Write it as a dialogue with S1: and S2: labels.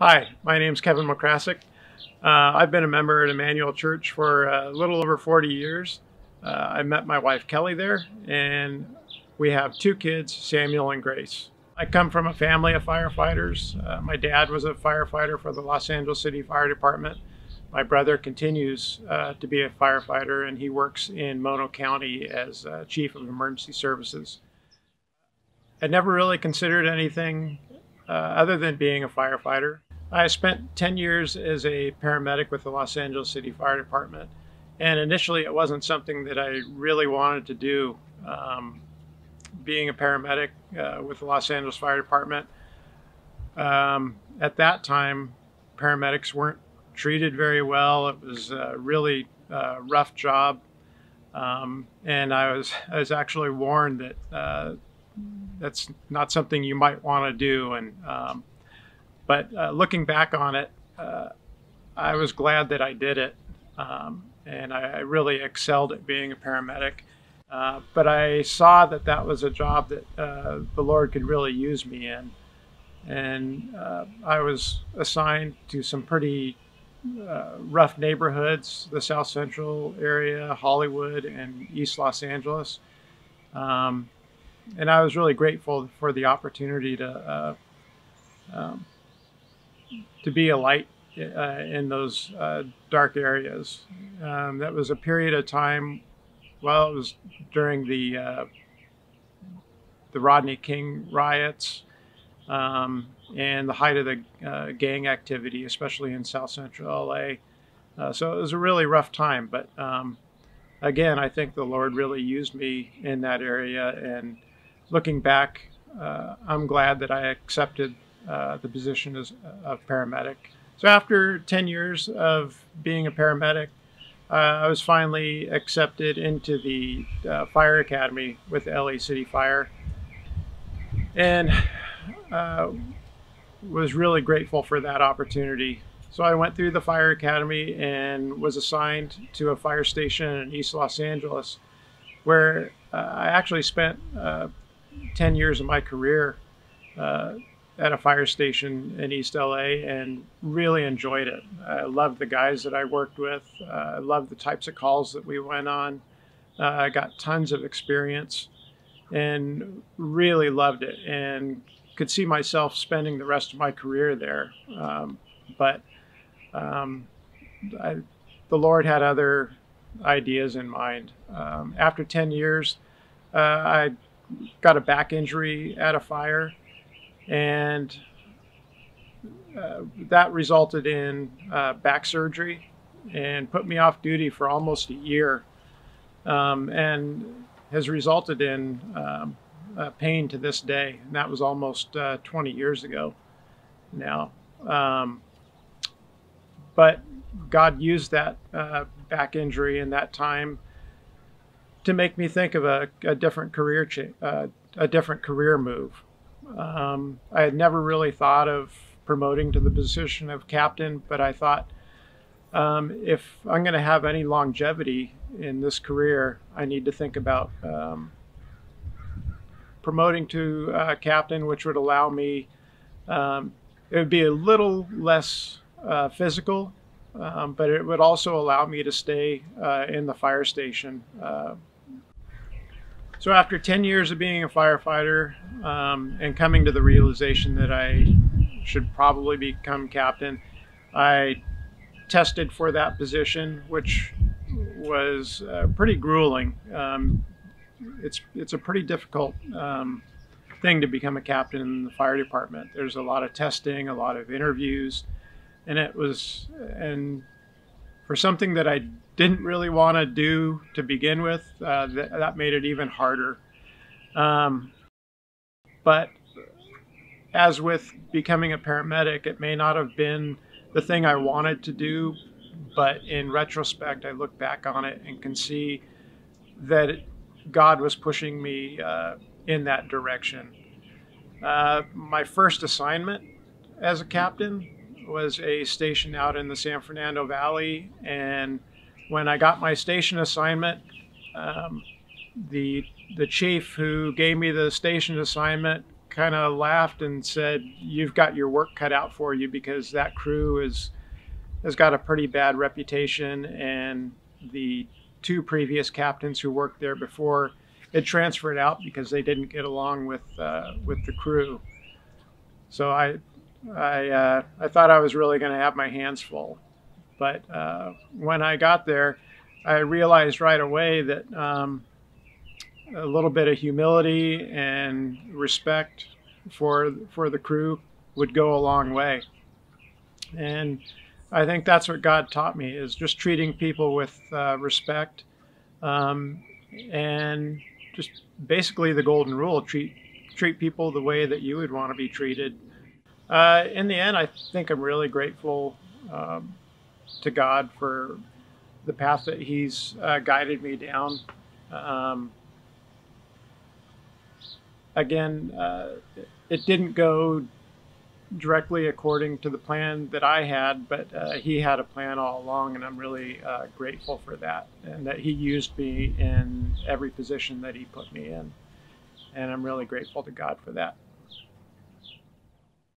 S1: Hi, my name's Kevin Mokracek. I've been a member at Emmanuel Church for a little over 40 years. I met my wife Kelly there, and we have two kids, Samuel and Grace. I come from a family of firefighters. My dad was a firefighter for the Los Angeles City Fire Department. My brother continues to be a firefighter, and he works in Mono County as Chief of Emergency Services. I never really considered anything other than being a firefighter. I spent 10 years as a paramedic with the Los Angeles City Fire Department, and initially it wasn't something that I really wanted to do. Being a paramedic with the Los Angeles Fire Department, at that time paramedics weren't treated very well. It was a really rough job, and I was actually warned that that's not something you might want to do. But looking back on it, I was glad that I did it, and I really excelled at being a paramedic. But I saw that that was a job that the Lord could really use me in. And I was assigned to some pretty rough neighborhoods, the South Central area, Hollywood, and East Los Angeles. And I was really grateful for the opportunity to be a light in those dark areas. That was a period of time, well, it was during the Rodney King riots and the height of the gang activity, especially in South Central LA. So it was a really rough time, but again, I think the Lord really used me in that area, and looking back, I'm glad that I accepted the position as a paramedic. So after 10 years of being a paramedic, I was finally accepted into the fire academy with the LA City Fire, and was really grateful for that opportunity. So I went through the fire academy and was assigned to a fire station in East Los Angeles, where I actually spent 10 years of my career at a fire station in East LA, and really enjoyed it. I loved the guys that I worked with. I loved the types of calls that we went on. I got tons of experience and really loved it, and could see myself spending the rest of my career there. But the Lord had other ideas in mind. After 10 years, I got a back injury at a fire, and that resulted in back surgery and put me off duty for almost a year, and has resulted in pain to this day. And that was almost 20 years ago now. But God used that back injury in that time to make me think of a different career a different career move. I had never really thought of promoting to the position of captain, but I thought, if I'm going to have any longevity in this career, I need to think about promoting to captain, which would allow me, it would be a little less physical, but it would also allow me to stay in the fire station. So after 10 years of being a firefighter, and coming to the realization that I should probably become captain, I tested for that position, which was pretty grueling. It's a pretty difficult thing to become a captain in the fire department. There's a lot of testing, a lot of interviews, and for something that I didn't really want to do to begin with, that made it even harder. But as with becoming a paramedic, it may not have been the thing I wanted to do, but in retrospect, I look back on it and can see that God was pushing me in that direction. My first assignment as a captain was a station out in the San Fernando Valley, and when I got my station assignment, the chief who gave me the station assignment kind of laughed and said, "You've got your work cut out for you, because that crew has got a pretty bad reputation, and the two previous captains who worked there before had transferred out because they didn't get along with the crew." So I thought I was really going to have my hands full, but when I got there, I realized right away that a little bit of humility and respect for the crew would go a long way. And I think that's what God taught me, is just treating people with respect, and just basically the golden rule: treat people the way that you would want to be treated. In the end, I think I'm really grateful to God for the path that He's guided me down. Um, Again, it didn't go directly according to the plan that I had, but He had a plan all along, and I'm really grateful for that, and that He used me in every position that He put me in. And I'm really grateful to God for that.